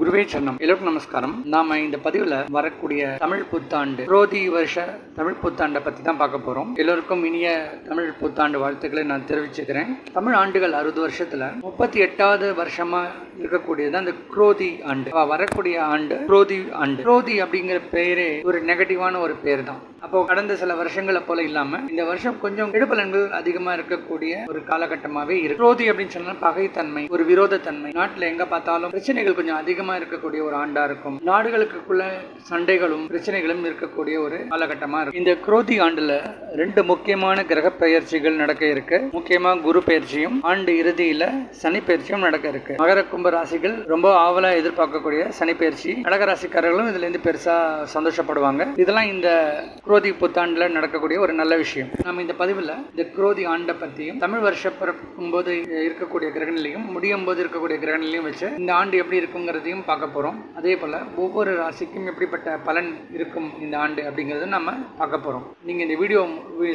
குருவே சரணம். எல்லோருக்கும் நமஸ்காரம். நாம இந்த பதிவுல வரக்கூடிய தமிழ் புத்தாண்டு குரோதி வருஷ தமிழ் புத்தாண்டை பத்தி தான் பார்க்க போறோம். எல்லோருக்கும் இனிய தமிழ் புத்தாண்டு வாழ்த்துக்களை நான் தெரிவிச்சுக்கிறேன். தமிழ் ஆண்டுகள் 60 வருஷத்துல 38வது வருஷமா இருக்கக்கூடியது அந்த குரோதி ஆண்டு. வரக்கூடிய ஆண்டு குரோதி ஆண்டு. குரோதி அப்படிங்கிற பெயரே ஒரு நெகட்டிவான ஒரு பேர் தான். அப்போ கடந்த சில வருஷங்களை போல இல்லாம இந்த வருஷம் கொஞ்சம் கெடுபலன்கள் அதிகமா இருக்கக்கூடிய ஒரு காலகட்டமாவே இருக்கு. குரோதி அப்படின்னு சொன்னா பகைத்தன்மை, ஒரு விரோதத்தன்மை, நாட்டுல எங்க பார்த்தாலும் பிரச்சனைகள் கொஞ்சம் அதிகமா இருக்கக்கூடிய ஒரு ஆண்டா இருக்கும். நாடுகளுக்குள்ள சண்டைகளும் பிரச்சனைகளும் இருக்கக்கூடிய ஒரு காலகட்டமா இருக்கும். இந்த குரோதி ஆண்டுல 2 முக்கியமான கிரக பெயர்ச்சிகள் நடக்க இருக்கு. முக்கியமா குரு பெயர்ச்சியும் ஆண்டு இறுதியில சனி பெயர்ச்சியும் நடக்க இருக்கு. மகர கும்ப ராசிகள் ரொம்ப ஆவலா எதிர்பார்க்கக்கூடிய சனி பெயர்ச்சி. கடக ராசிக்காரர்களும் இதுல இருந்து பெருசா சந்தோஷப்படுவாங்க. இதெல்லாம் இந்த குரோதி புத்தாண்டுல நடக்கக்கூடிய ஒரு நல்ல விஷயம். நம்ம இந்த பதிவுல இந்த குரோதி ஆண்டை பத்தியும் தமிழ் வருஷம் பிறக்கும் போது இருக்கக்கூடிய கிரகநிலையும் முடியும் போது இருக்கக்கூடிய கிரகநிலையும் வச்சு இந்த ஆண்டு எப்படி இருக்குங்கிறதையும் பார்க்க போறோம். அதே போல ஒவ்வொரு ராசிக்கும் எப்படிப்பட்ட பலன் இருக்கும் இந்த ஆண்டு அப்படிங்கறத நம்ம பார்க்க போறோம். நீங்க இந்த வீடியோ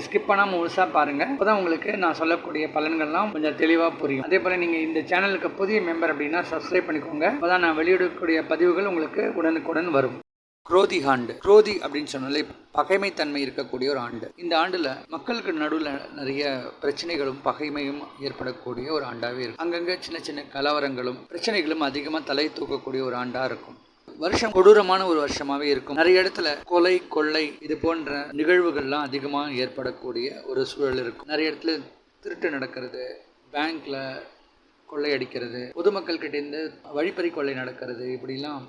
ஸ்கிப் பண்ணாம முழுசா பாருங்க. அப்பதான் உங்களுக்கு நான் சொல்லக்கூடிய பலன்கள்லாம் கொஞ்சம் தெளிவா புரியும். அதே போல நீங்க இந்த சேனலுக்கு புதிய மெம்பர் அப்படின்னா சப்ஸ்கிரைப் பண்ணிக்கோங்க. அப்பதான் நான் வெளியிடக்கூடிய பதிவுகள் உங்களுக்கு உடனுக்குடன் வரும். குரோதி ஆண்டு. குரோதி அப்படின்னு சொன்னாலே பகைமைத்தன்மை இருக்கக்கூடிய ஒரு ஆண்டு. இந்த ஆண்டுல மக்களுக்கு நடுவில் நிறைய பிரச்சனைகளும் பகைமையும் ஏற்படக்கூடிய ஒரு ஆண்டாவே இருக்கும். அங்கங்க சின்ன சின்ன கலவரங்களும் பிரச்சனைகளும் அதிகமா தலை தூக்கக்கூடிய ஒரு ஆண்டா இருக்கும். வருஷம் கொடூரமான ஒரு வருஷமாவே இருக்கும். நிறைய இடத்துல கொலை கொள்ளை இது போன்ற நிகழ்வுகள்லாம் அதிகமா ஏற்படக்கூடிய ஒரு சூழல் இருக்கும். நிறைய இடத்துல திருட்டு நடக்கிறது, பேங்க்ல கொள்ளையடிக்கிறது, பொதுமக்கள் கிட்ட இருந்து வழிப்பறி கொள்ளை நடக்கிறது, இப்படிலாம்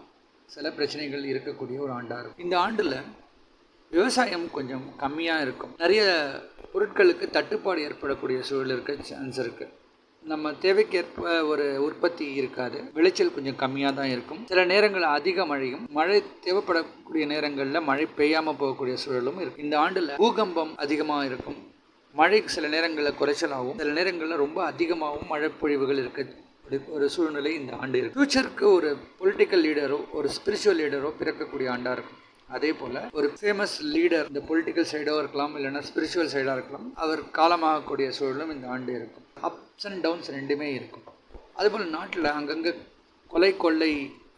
சில பிரச்சனைகள் இருக்கக்கூடிய ஒரு ஆண்டாக இருக்கும். இந்த ஆண்டில் விவசாயம் கொஞ்சம் கம்மியாக இருக்கும். நிறைய பொருட்களுக்கு தட்டுப்பாடு ஏற்படக்கூடிய சூழல் இருக்க சான்ஸ் இருக்குது. நம்ம தேவைக்கேற்ப ஒரு உற்பத்தி இருக்காது. விளைச்சல் கொஞ்சம் கம்மியாக தான் இருக்கும். சில நேரங்களில் அதிக மழையும், மழை தேவைப்படக்கூடிய நேரங்களில் மழை பெய்யாமல் போகக்கூடிய சூழலும் இருக்குது. இந்த ஆண்டில் பூகம்பம் அதிகமாக இருக்கும். மழை சில நேரங்களில் குறைச்சலாகவும் சில நேரங்களில் ரொம்ப அதிகமாகவும் மழை பொழிவுகள் இருக்குது. ஒரு சூழ்நிலை இந்த ஆண்டு இருக்கு. ஃபியூச்சருக்கு ஒரு பொலிட்டிக்கல் லீடரோ ஒரு ஸ்பிரிச்சுவல் லீடரோ பிறக்கக்கூடிய ஆண்டா இருக்கும். அதே போல ஒரு ஃபேமஸ் லீடர் இந்த பொலிட்டிக்கல் சைடோ இருக்கலாம், இல்லைன்னா ஸ்பிரிச்சுவல் சைடா இருக்கலாம், அவர் காலமாகக்கூடிய சூழலும் இந்த ஆண்டு இருக்கும். அப்ஸ் அண்ட் டவுன்ஸ் ரெண்டுமே இருக்கும். அதுபோல் நாட்டில் அங்கங்கே கொலை கொள்ளை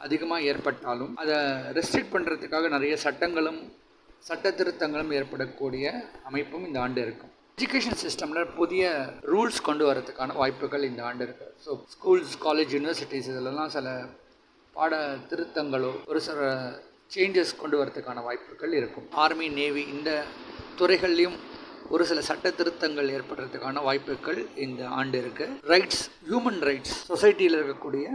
அதிகமாக ஏற்பட்டாலும் அதை ரெஸ்ட்ரிக்ட் பண்ணுறதுக்காக நிறைய சட்டங்களும் சட்ட திருத்தங்களும் ஏற்படக்கூடிய அமைப்பும் இந்த ஆண்டு இருக்கும். எஜுகேஷன் சிஸ்டமில் புதிய ரூல்ஸ் கொண்டு வரதுக்கான வாய்ப்புகள் இந்த ஆண்டு இருக்குது. ஸோ ஸ்கூல்ஸ், காலேஜ், யூனிவர்சிட்டிஸ் இதிலெல்லாம் சில பாட திருத்தங்களோ ஒரு சில சேஞ்சஸ் கொண்டு வரதுக்கான வாய்ப்புகள் இருக்கும். ஆர்மி, நேவி இந்த துறைகள்லையும் ஒரு சில சட்ட திருத்தங்கள் ஏற்படுறதுக்கான வாய்ப்புகள் இந்த ஆண்டு இருக்குது. ரைட்ஸ், ஹியூமன் ரைட்ஸ், சொசைட்டியில் இருக்கக்கூடிய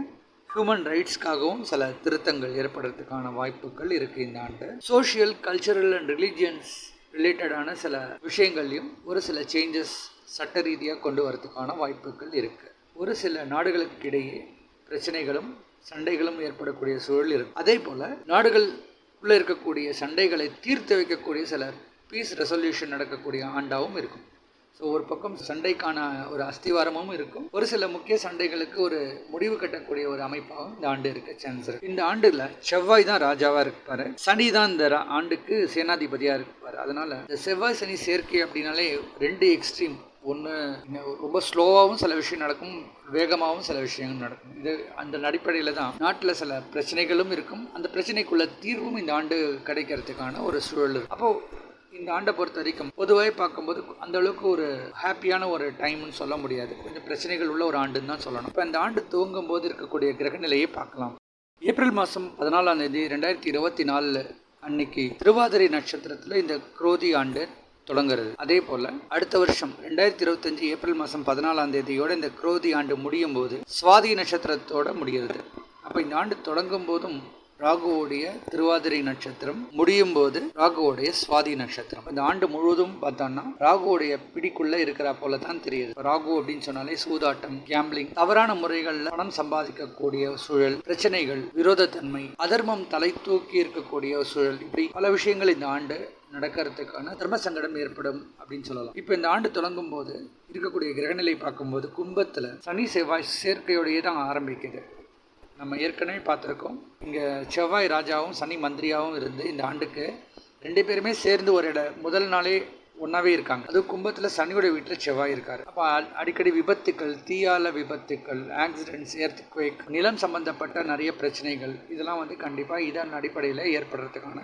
ஹியூமன் ரைட்ஸ்க்காகவும் சில திருத்தங்கள் ஏற்படுறதுக்கான வாய்ப்புகள் இருக்குது இந்த ஆண்டு. சோஷியல், கல்ச்சரல் அண்ட் ரிலீஜியன்ஸ் ரிலேட்டடான சில விஷயங்கள்லையும் ஒரு சில சேஞ்சஸ் சட்ட ரீதியாக கொண்டு வரதுக்கான வாய்ப்புகள் இருக்குது. ஒரு சில நாடுகளுக்கு இடையே பிரச்சனைகளும் சண்டைகளும் ஏற்படக்கூடிய சூழல் இருக்குது. அதே போல் நாடுகளுக்குள்ளே இருக்கக்கூடிய சண்டைகளை தீர்த்து வைக்கக்கூடிய சில பீஸ் ரெசல்யூஷன் நடக்கக்கூடிய ஆண்டாகவும் இருக்கும். ஸோ ஒரு பக்கம் சண்டைக்கான ஒரு அஸ்திவாரமும் இருக்கும். ஒரு சில முக்கிய சண்டைகளுக்கு ஒரு முடிவு கட்டக்கூடிய ஒரு அமைப்பாகவும் இந்த ஆண்டு இருக்க சான்ஸ் இருக்கு. இந்த ஆண்டுல செவ்வாய் தான் ராஜாவா இருப்பாரு, சனி தான் இந்த ஆண்டுக்கு சேனாதிபதியா இருப்பாரு. அதனால இந்த செவ்வாய் சனி சேர்க்கை அப்படின்னாலே 2 எக்ஸ்ட்ரீம். ஒன்று ரொம்ப ஸ்லோவாகவும் சில விஷயம் நடக்கும், வேகமாகவும் சில விஷயங்கள் நடக்கும். இது அந்த அடிப்படையில் தான் நாட்டில் சில பிரச்சனைகளும் இருக்கும். அந்த பிரச்சனைக்குள்ள தீர்வும் இந்த ஆண்டு கிடைக்கிறதுக்கான ஒரு சூழல் இருக்கும். அப்போது இந்த ஆண்டை பொறுத்த வரைக்கும் பொதுவாக பார்க்கும்போது அந்த அளவுக்கு ஒரு ஹாப்பியான ஒரு டைம்னு சொல்ல முடியாது. கொஞ்சம் பிரச்சனைகள் உள்ள ஒரு ஆண்டுன்னு தான் சொல்லணும். இப்போ இந்த ஆண்டு துவங்கும் போது இருக்கக்கூடிய கிரக நிலையை பார்க்கலாம். ஏப்ரல் மாதம் 14ஆம் தேதி 2024 அன்னைக்கு திருவாதிரை நட்சத்திரத்தில் இந்த குரோதி ஆண்டு தொடங்குறது. அதே போல் அடுத்த வருஷம் 2025 ஏப்ரல் மாதம் 14ஆம் தேதியோட இந்த குரோதி ஆண்டு முடியும் போது சுவாதி நட்சத்திரத்தோட முடிகிறது. அப்போ இந்த ஆண்டு தொடங்கும் போதும் ராகுவோடைய திருவாதிரை நட்சத்திரம், முடியும் போது ராகுவோடைய சுவாதி நட்சத்திரம். இந்த ஆண்டு முழுவதும் பார்த்தோம்னா ராகுவோடைய பிடிக்குள்ள இருக்கிற போல தான் தெரியுது. ராகு அப்படின்னு சொன்னாலே சூதாட்டம், கேம்பிளிங், தவறான முறைகளில் பணம் சம்பாதிக்கக்கூடிய சூழல், பிரச்சனைகள், விரோதத்தன்மை, அதர்மம் தலை தூக்கி இருக்கக்கூடிய சூழல், இப்படி பல விஷயங்கள் இந்த ஆண்டு நடக்கிறதுக்கான தர்ம சங்கடம் ஏற்படும் அப்படின்னு சொல்லலாம். இப்போ இந்த ஆண்டு தொடங்கும் போது இருக்கக்கூடிய கிரகநிலை பார்க்கும்போது கும்பத்தில் சனி செவ்வாய் சேர்க்கையோடையே தான் ஆரம்பிக்குது. நம்ம ஏற்கனவே பார்த்துருக்கோம். இங்கே செவ்வாய் ராஜாவும் சனி மந்திரியாகவும் இருந்து இந்த ஆண்டுக்கு 2 பேருமே சேர்ந்து ஒரு முதல் நாளே ஒன்றாவே இருக்காங்க. அதுவும் கும்பத்தில் சனியோட வீட்டில் செவ்வாய் இருக்கார். அப்போ அடிக்கடி விபத்துக்கள், தீயால விபத்துக்கள், ஆக்சிடென்ட்ஸ், எர்த்குவேக், நிலம் சம்பந்தப்பட்ட நிறைய பிரச்சனைகள் இதெல்லாம் கண்டிப்பாக இதன் அடிப்படையில் ஏற்படுறதுக்கான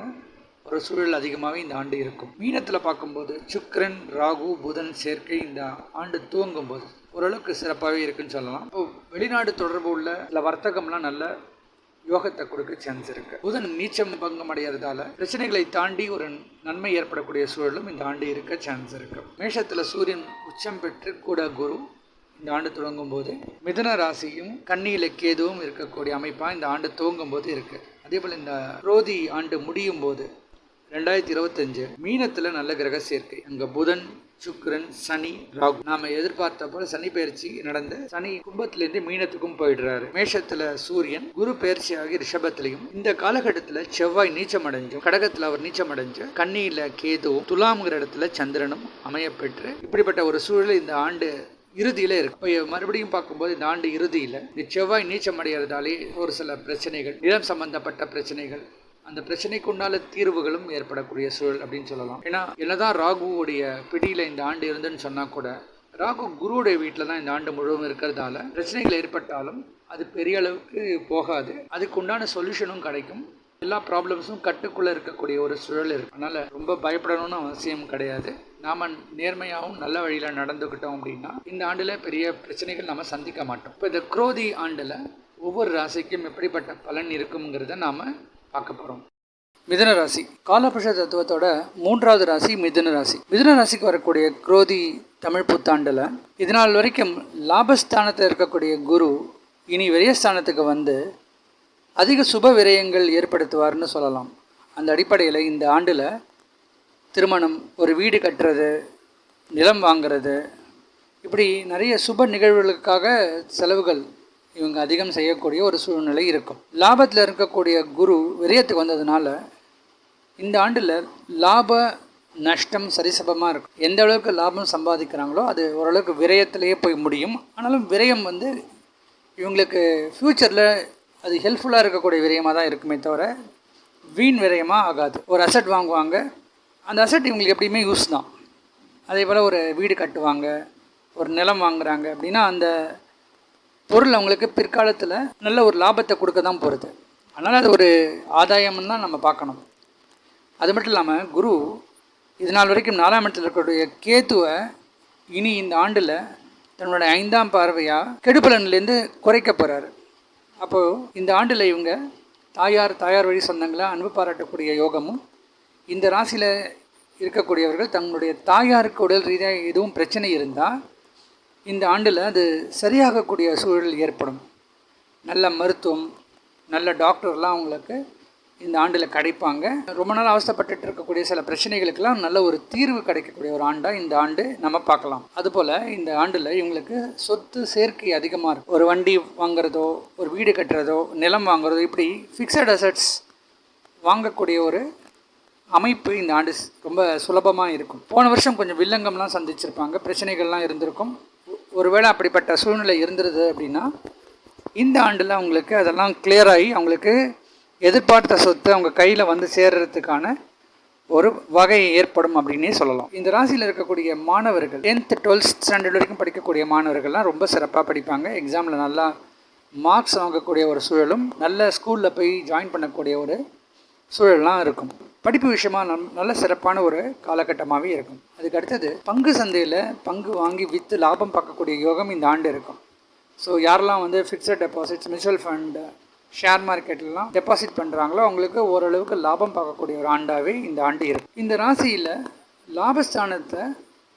ஒரு சூழல் அதிகமாகவே இந்த ஆண்டு இருக்கும். மீனத்தில் பார்க்கும்போது சுக்கிரன், ராகு, புதன் சேர்க்கை இந்த ஆண்டு துவங்கும் போது ஓரளவுக்கு சிறப்பாகவே இருக்குன்னு சொல்லலாம். இப்போ வெளிநாடு தொடர்பு உள்ள இல்லை வர்த்தகம்லாம் நல்ல யோகத்தை கொடுக்க சான்ஸ் இருக்கு. புதன் நீச்சம் பங்கம் அடைகிறதால பிரச்சனைகளை தாண்டி ஒரு நன்மை ஏற்படக்கூடிய சூழலும் இந்த ஆண்டு இருக்க சான்ஸ் இருக்கு. மேஷத்துல சூரியன் உச்சம் பெற்று கூட குரு இந்த ஆண்டு தொடங்கும் போது மிதுன ராசியும் கன்னியில கேதுவும் இருக்கக்கூடிய அமைப்பா இந்த ஆண்டு துவங்கும் போது இருக்கு. அதே போல இந்த குரோதி ஆண்டு முடியும் போது 2025 மீனத்துல நல்ல கிரக சேர்க்கை. அங்க புதன், சுக்கிரன், சனி, ராகு. நாம எதிர்பார்த்த போல சனி பயிற்சி நடந்து சனி கும்பத்திலிருந்து மீனத்துக்கும் போயிடுறாரு. மேஷத்துல சூரியன், குரு பயிற்சியாகி ரிஷபத்திலையும், இந்த காலகட்டத்துல செவ்வாய் நீச்சம் அடைஞ்சும், கடகத்துல அவர் நீச்சம் அடைஞ்சு, கன்னியில கேதுவும், துலாம்ங்கிற இடத்துல சந்திரனும் அமையப்பெற்று இப்படிப்பட்ட ஒரு சூழல் இந்த ஆண்டு இறுதியில இருக்கு. இப்போ மறுபடியும் பார்க்கும்போது இந்த ஆண்டு இறுதியில இந்த செவ்வாய் நீச்சம் அடைகிறதாலே ஒரு சில பிரச்சனைகள், நிலம் சம்பந்தப்பட்ட பிரச்சனைகள், அந்த பிரச்சனைக்கு உண்டான தீர்வுகளும் ஏற்படக்கூடிய சூழல் அப்படின்னு சொல்லலாம். ஏன்னா என்னதான் ராகுவோடைய பிடியில இந்த ஆண்டு இருந்துன்னு சொன்னா கூட ராகு குருவுடைய வீட்டில் தான் இந்த ஆண்டு முழுவதும் இருக்கிறதால பிரச்சனைகள் ஏற்பட்டாலும் அது பெரிய அளவுக்கு போகாது. அதுக்கு உண்டான சொல்யூஷனும் கிடைக்கும். எல்லா ப்ராப்ளம்ஸும் கட்டுக்குள்ளே இருக்கக்கூடிய ஒரு சூழல் இருக்கு. அதனால ரொம்ப பயப்படணும்னு அவசியம் கிடையாது. நாம நேர்மையாகவும் நல்ல வழியில் நடந்துக்கிட்டோம் அப்படின்னா இந்த ஆண்டில் பெரிய பிரச்சனைகள் நம்ம சந்திக்க மாட்டோம். இப்போ இந்த குரோதி ஆண்டில் ஒவ்வொரு ராசிக்கும் எப்படிப்பட்ட பலன் இருக்குங்கிறத நாம் பார்க்க போகிறோம். மிதுன ராசி காலபுருஷ தத்துவத்தோட 3வது ராசி மிதுன ராசி. மிதுன ராசிக்கு வரக்கூடிய குரோதி தமிழ் புத்தாண்டில் இதனால் வரைக்கும் லாபஸ்தானத்தில் இருக்கக்கூடிய குரு இனி விரயஸ்தானத்துக்கு வந்து அதிக சுப விரயங்கள் ஏற்படுத்துவார்னு சொல்லலாம். அந்த அடிப்படையில் இந்த ஆண்டில் திருமணம், ஒரு வீடு கட்டுறது, நிலம் வாங்கிறது, இப்படி நிறைய சுப நிகழ்வுகளுக்காக செலவுகள் இவங்க அதிகம் செய்யக்கூடிய ஒரு சூழ்நிலை இருக்கும். லாபத்தில் இருக்கக்கூடிய குரு விரயத்துக்கு வந்ததுனால இந்த ஆண்டில் லாப நஷ்டம் சரிசமமாக இருக்கும். எந்த அளவுக்கு லாபம் சம்பாதிக்கிறாங்களோ அது ஓரளவுக்கு விரயத்திலேயே போய் முடியும். ஆனாலும் விரயம் இவங்களுக்கு ஃப்யூச்சரில் அது ஹெல்ப்ஃபுல்லாக இருக்கக்கூடிய விரயமாக தான் இருக்குமே தவிர வீண் விரயமாக ஆகாது. ஒரு அசட் வாங்குவாங்க, அந்த அசட் இவங்களுக்கு எப்படியுமே யூஸ் தான். அதே போல் ஒரு வீடு கட்டுவாங்க, ஒரு நிலம் வாங்குகிறாங்க அப்படின்னா அந்த பொருள் அவங்களுக்கு பிற்காலத்தில் நல்ல ஒரு லாபத்தை கொடுக்க தான் போகிறது. அதனால் அது ஒரு ஆதாயம்னு தான் நம்ம பார்க்கணும். அது மட்டும் இல்லாமல் குரு இது நாள் வரைக்கும் 4ஆம் இடத்தில் இருக்கக்கூடிய கேத்துவை இனி இந்த ஆண்டில் தன்னோட 5ஆம் பார்வையாக கெடுபலன்லேருந்து குறைக்க போகிறாரு. அப்போது இந்த ஆண்டில் இவங்க தாயார் வழி சொந்தங்களை அன்பு பாராட்டக்கூடிய யோகமும், இந்த ராசியில் இருக்கக்கூடியவர்கள் தங்களுடைய தாயாருக்கு உடல் ரீதியாக எதுவும் பிரச்சனை இருந்தால் இந்த ஆண்டில் அது சரியாகக்கூடிய சூழல் ஏற்படும். நல்ல மருத்துவம், நல்ல டாக்டர்லாம் அவங்களுக்கு இந்த ஆண்டில் கிடைப்பாங்க. ரொம்ப நாள் அவசரப்பட்டு இருக்கக்கூடிய சில பிரச்சனைகளுக்கெல்லாம் நல்ல ஒரு தீர்வு கிடைக்கக்கூடிய ஒரு ஆண்டாக இந்த ஆண்டு நம்ம பார்க்கலாம். அதுபோல் இந்த ஆண்டில் இவங்களுக்கு சொத்து சேர்க்கை அதிகமாக இருக்கும். ஒரு வண்டி வாங்குறதோ, ஒரு வீடு கட்டுறதோ, நிலம் வாங்குறதோ, இப்படி ஃபிக்ஸட் அசட்ஸ் வாங்கக்கூடிய ஒரு அமைப்பு இந்த ஆண்டு ரொம்ப சுலபமாக இருக்கும். போன வருஷம் கொஞ்சம் வில்லங்கம்லாம் சந்திச்சிருப்பாங்க, பிரச்சனைகள்லாம் இருந்திருக்கும். ஒருவேளை அப்படிப்பட்ட சூழ்நிலை இருந்துருது அப்படின்னா இந்த ஆண்டில் அவங்களுக்கு அதெல்லாம் கிளியர் ஆகி அவங்களுக்கு எதிர்பார்த்த சொத்து அவங்க கையில் வந்து சேர்றதுக்கான ஒரு வகை ஏற்படும் அப்படின்னே சொல்லலாம். இந்த ராசியில் இருக்கக்கூடிய மாணவர்கள் 10th 12th ஸ்டாண்டர்ட் வரைக்கும் படிக்கக்கூடிய மாணவர்கள்லாம் ரொம்ப சிறப்பாக படிப்பாங்க. எக்ஸாமில் நல்லா மார்க்ஸ் வாங்கக்கூடிய ஒரு சூழலும், நல்ல ஸ்கூலில் போய் ஜாயின் பண்ணக்கூடிய ஒரு சூழல்லாம் இருக்கும். படிப்பு விஷயமாக நல்ல சிறப்பான ஒரு காலகட்டமாகவே இருக்கும். அதுக்கு அடுத்தது பங்கு சந்தையில் பங்கு வாங்கி விற்று லாபம் பார்க்கக்கூடிய யோகம் இந்த ஆண்டு இருக்கும். ஸோ யாரெல்லாம் fixed deposits, mutual fund, share மார்க்கெட்லாம் டெபாசிட் பண்ணுறாங்களோ அவங்களுக்கு ஓரளவுக்கு லாபம் பார்க்கக்கூடிய ஒரு ஆண்டாகவே இந்த ஆண்டு இருக்கும். இந்த ராசியில் லாபஸ்தானத்தை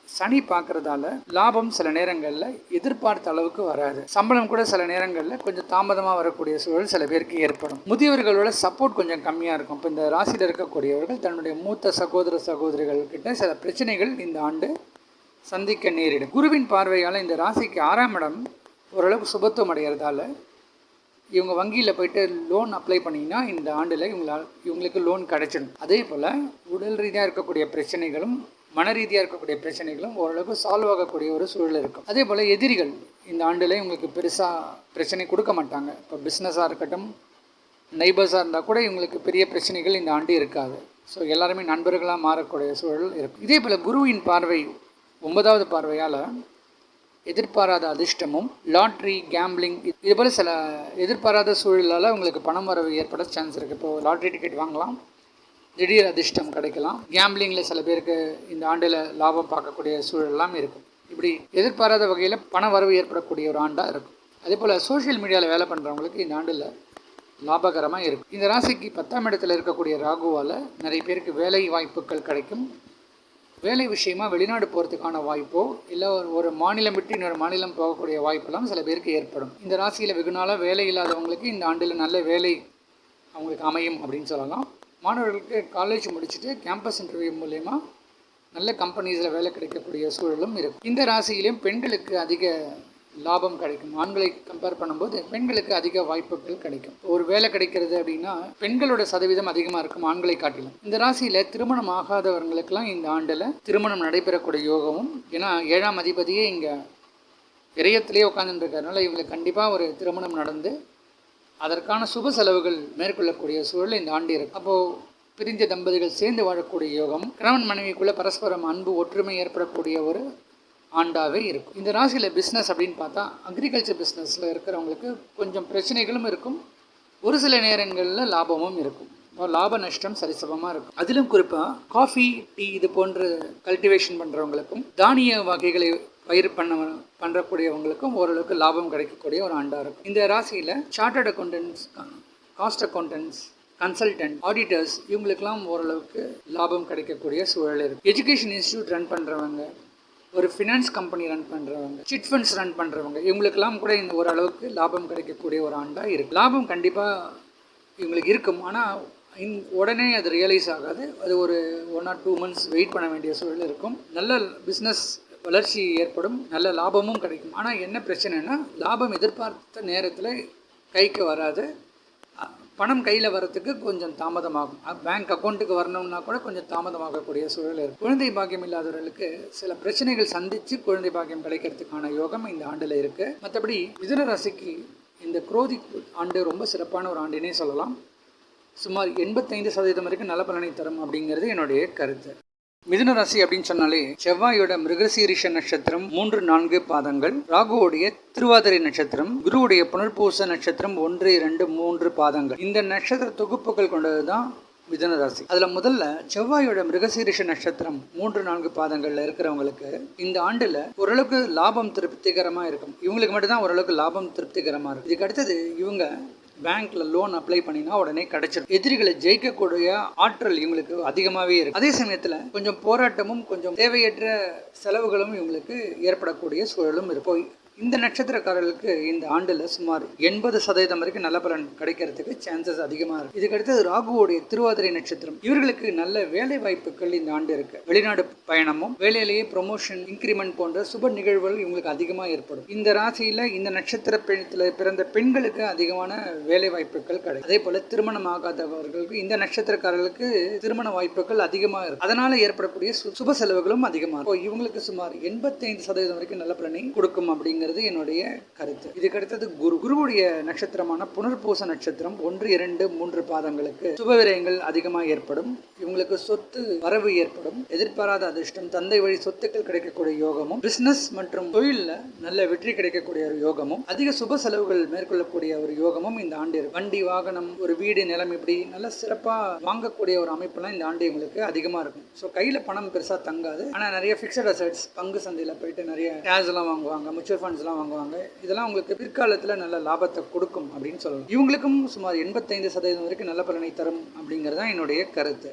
சனி பார்க்குறதால லாபம் சில நேரங்களில் எதிர்பார்த்த அளவுக்கு வராது. சம்பளம் கூட சில நேரங்களில் கொஞ்சம் தாமதமாக வரக்கூடிய சூழல் சில பேருக்கு ஏற்படும். முதியவர்களோட சப்போர்ட் கொஞ்சம் கம்மியாக இருக்கும். இப்போ இந்த ராசியில் இருக்கக்கூடியவர்கள் தன்னுடைய மூத்த சகோதரிகள்கிட்ட சில பிரச்சனைகள் இந்த ஆண்டு சந்திக்க நேரிடும். குருவின் பார்வையால் இந்த ராசிக்கு 6ஆம் இடம் ஓரளவுக்கு சுபத்துவம் அடைகிறதால இவங்க வங்கியில் போயிட்டு லோன் அப்ளை பண்ணிங்கன்னா இந்த ஆண்டில் இவங்களுக்கு லோன் கிடைச்சிடும். அதே போல் உடல் ரீதியாக இருக்கக்கூடிய பிரச்சனைகளும் மன ரீதியாக இருக்கக்கூடிய பிரச்சனைகளும் ஓரளவுக்கு சால்வ் ஆகக்கூடிய ஒரு சூழல் இருக்கும். அதே போல் எதிரிகள் இந்த ஆண்டில் இவங்களுக்கு பெருசாக பிரச்சனை கொடுக்க மாட்டாங்க. இப்போ பிஸ்னஸாக இருக்கட்டும், நெய்பர்ஸாக இருந்தால் கூட இவங்களுக்கு பெரிய பிரச்சனைகள் இந்த ஆண்டு இருக்காது. ஸோ எல்லாருமே நண்பர்களாக மாறக்கூடிய சூழல் இருக்கும். இதே போல் குருவின் பார்வை 9வது பார்வையால் எதிர்பாராத அதிர்ஷ்டமும், லாட்ரி, கேம்பிளிங், இதுபோல் சில எதிர்பாராத சூழலால் உங்களுக்கு பணம் வரவு ஏற்பட சான்ஸ் இருக்குது. இப்போது லாட்ரி டிக்கெட் வாங்கலாம், திடீர் அதிர்ஷ்டம் கிடைக்கலாம். கேம்பிளிங்கில் சில பேருக்கு இந்த ஆண்டில் லாபம் பார்க்கக்கூடிய சூழலாம் இருக்கும். இப்படி எதிர்பாராத வகையில் பண வரவு ஏற்படக்கூடிய ஒரு ஆண்டாக இருக்கும். அதே போல் சோஷியல் மீடியாவில் வேலை பண்ணுறவங்களுக்கு இந்த ஆண்டில் லாபகரமாக இருக்கும். இந்த ராசிக்கு 10ஆம் இடத்துல இருக்கக்கூடிய ராகுவால் நிறைய பேருக்கு வேலை வாய்ப்புகள் கிடைக்கும். வேலை விஷயமாக வெளிநாடு போகிறதுக்கான வாய்ப்போ இல்லை ஒரு மாநிலம் விட்டு இன்னொரு மாநிலம் போகக்கூடிய வாய்ப்பெல்லாம் சில பேருக்கு ஏற்படும். இந்த ராசியில் வெகு நாளாக வேலை இல்லாதவங்களுக்கு இந்த ஆண்டில் நல்ல வேலை அவங்களுக்கு அமையும் அப்படின்னு சொல்லலாம். மாணவர்களுக்கு காலேஜ் முடிச்சுட்டு கேம்பஸ் இன்டர்வியூ மூலயமா நல்ல கம்பெனிஸில் வேலை கிடைக்கக்கூடிய சூழலும் இருக்கும். இந்த ராசியிலையும் பெண்களுக்கு அதிக லாபம் கிடைக்கும். ஆண்களை கம்பேர் பண்ணும்போது பெண்களுக்கு அதிக வாய்ப்புகள் கிடைக்கும். ஒரு வேலை கிடைக்கிறது அப்படின்னா பெண்களோட சதவீதம் அதிகமாக இருக்கும் ஆண்களை காட்டிலும். இந்த ராசியில் திருமணம் ஆகாதவர்களுக்கெல்லாம் இந்த ஆண்டில் திருமணம் நடைபெறக்கூடிய யோகமும், ஏன்னா 7ஆம் அதிபதியே இங்கே விரயத்திலே உட்காந்துருக்கிறதுனால இவங்களுக்கு கண்டிப்பாக ஒரு திருமணம் நடந்து அதற்கான சுப செலவுகள் மேற்கொள்ளக்கூடிய சூழல் இந்த ஆண்டு இருக்கும். அப்போது பிரிஞ்ச தம்பதிகள் சேர்ந்து வாழக்கூடிய யோகம், கணவன் மனைவிக்குள்ளே பரஸ்பரம் அன்பு ஒற்றுமை ஏற்படக்கூடிய ஒரு ஆண்டாகவே இருக்கும். இந்த ராசியில் பிஸ்னஸ் அப்படின்னு பார்த்தா அக்ரிகல்ச்சர் பிஸ்னஸில் இருக்கிறவங்களுக்கு கொஞ்சம் பிரச்சனைகளும் இருக்கும், ஒரு சில நேரங்களில் லாபமும் இருக்கும். லாப நஷ்டம் சரிசமமாக இருக்கும். அதிலும் குறிப்பாக காஃபி, டீ இது போன்ற கல்டிவேஷன் பண்ணுறவங்களுக்கும் தானிய வகைகளை பயிர் பண்ணுறக்கூடியவங்களுக்கும் ஓரளவுக்கு லாபம் கிடைக்கக்கூடிய ஒரு ஆண்டாக இருக்கும். இந்த ராசியில் chartered accountants, cost accountants, consultant, auditors இவங்களுக்கெல்லாம் ஓரளவுக்கு லாபம் கிடைக்கக்கூடிய சூழல் இருக்குது. எஜுகேஷன் இன்ஸ்டியூட் ரன் பண்ணுறவங்க, ஒரு ஃபினான்ஸ் கம்பெனி ரன் பண்ணுறவங்க, சிட் ஃபண்ட்ஸ் ரன் பண்ணுறவங்க இவங்களுக்கெல்லாம் கூட இந்த ஓரளவுக்கு லாபம் கிடைக்கக்கூடிய ஒரு ஆண்டாக இருக்குது. லாபம் கண்டிப்பாக இவங்களுக்கு இருக்கும், ஆனால் உடனே அது ரியலைஸ் ஆகாது. அது ஒரு 1 or 2 months வெயிட் பண்ண வேண்டிய சூழல் இருக்கும். நல்ல பிஸ்னஸ் வளர்ச்சி ஏற்படும், நல்ல லாபமும் கிடைக்கும். ஆனால் என்ன பிரச்சனைனா லாபம் எதிர்பார்த்த நேரத்தில் கைக்கு வராது. பணம் கையில் வரத்துக்கு கொஞ்சம் தாமதமாகும். பேங்க் அக்கௌண்ட்டுக்கு வரணும்னா கூட கொஞ்சம் தாமதமாகக்கூடிய சூழல் இருக்கும். குழந்தை பாக்கியம் இல்லாதவர்களுக்கு சில பிரச்சனைகள் சந்தித்து குழந்தை பாக்கியம் கிடைக்கிறதுக்கான யோகம் இந்த ஆண்டில் இருக்குது. மற்றபடி மிதுன ராசிக்கு இந்த குரோதி ஆண்டு ரொம்ப சிறப்பான ஒரு ஆண்டினே சொல்லலாம். சுமார் 85% வரைக்கும் நல்ல பலனை தரும் அப்படிங்கிறது என்னுடைய கருத்து. மிதுன ராசி அப்படின்னு சொன்னாலே செவ்வாயோட மிருகசீரிஷ நட்சத்திரம் 3, 4 பாதங்கள், ராகுவோடைய திருவாதிரை நட்சத்திரம், குருவுடைய புனர்பூச நட்சத்திரம் 1, 2, 3 பாதங்கள். இந்த நட்சத்திர தொகுப்புகள் கொண்டது தான் மிதுன ராசி. அதுல முதல்ல செவ்வாயோட மிருகசீரிஷ நட்சத்திரம் 3, 4 பாதங்கள்ல இருக்கிறவங்களுக்கு இந்த ஆண்டுல ஓரளவுக்கு லாபம் திருப்திகரமா இருக்கும். இவங்களுக்கு மட்டும்தான் ஓரளவுக்கு லாபம் திருப்திகரமா இருக்கும். இதுக்கு அடுத்தது இவங்க பேங்க்ல லோன் அப்ளை பண்ணினா உடனே கிடைச்சிடும். எதிரிகளை ஜெயிக்கக்கூடிய ஆற்றல் இவங்களுக்கு அதிகமாகவே இருக்கு. அதே சமயத்தில் கொஞ்சம் போராட்டமும் கொஞ்சம் தேவையற்ற செலவுகளும் இவங்களுக்கு ஏற்படக்கூடிய சூழலும் இருக்கும். இந்த நட்சத்திரக்காரர்களுக்கு இந்த ஆண்டில் சுமார் 80% வரைக்கும் நல்ல பலன் கிடைக்கிறதுக்கு சான்சஸ் அதிகமாக இருக்குது. இதுக்கடுத்தது ராகுவோடைய திருவாதிரை நட்சத்திரம். இவர்களுக்கு நல்ல வேலை வாய்ப்புகள் இந்த ஆண்டு இருக்கு. வெளிநாடு பயணமும், வேலையிலேயே ப்ரொமோஷன், இன்க்ரிமெண்ட் போன்ற சுப நிகழ்வுகள் இவங்களுக்கு அதிகமாக ஏற்படும். இந்த ராசியில் இந்த நட்சத்திரத்தில் பிறந்த பெண்களுக்கு அதிகமான வேலை வாய்ப்புகள் கிடைக்கும். அதே போல திருமணம் ஆகாதவர்களுக்கு இந்த நட்சத்திரக்காரர்களுக்கு திருமண வாய்ப்புகள் அதிகமாக இருக்கும். அதனால ஏற்படக்கூடிய சுப செலவுகளும் அதிகமாக இருக்கும். இவங்களுக்கு சுமார் 85% வரைக்கும் நல்ல பலனை கொடுக்கும் அப்படிங்க என்னுடைய கருத்து. இதுக்கடுத்தது குருவுடைய நட்சத்திரமான புனர்பூச நட்சத்திரம் 1, 2, 3 பாதங்களுக்கு சுபவிரயங்கள் அதிகமாக ஏற்படும். இவங்களுக்கு சொத்து வரவு ஏற்படும். எதிர்பாராத அதிர்ஷ்டம், தந்தை வழி சொத்துக்கள் கிடைக்கக்கூடிய யோகமும், பிசினஸ் மற்றும் தொழிலில் நல்ல வெற்றி கிடைக்கக்கூடிய ஒரு யோகமும், அதிக சுப செலவுகள் மேற்கொள்ளக்கூடிய ஒரு யோகமும் இந்த ஆண்டு இருக்கு. வண்டி, வாகனம், ஒரு வீடு, நிலம் இப்படி நல்ல சிறப்பாக வாங்கக்கூடிய ஒரு அமைப்பெல்லாம் இந்த ஆண்டு இவங்களுக்கு அதிகமாக இருக்கும். ஸோ கையில் பணம் பெருசாக தங்காது. ஆனால் நிறைய ஃபிக்ஸட் அசெட்ஸ், பங்கு சந்தையில் போயிட்டு நிறைய கேஷ் எல்லாம் வாங்குவாங்க, மியூச்சுவல் ஃபண்ட்ஸ் எல்லாம் வாங்குவாங்க. இதெல்லாம் உங்களுக்கு பிற்காலத்தில் நல்ல லாபத்தை கொடுக்கும் அப்படின்னு சொல்லலாம். இவங்களுக்கும் சுமார் 85% வரைக்கும் நல்ல பலனை தரும் அப்படிங்கிறது தான் என்னுடைய கருத்து.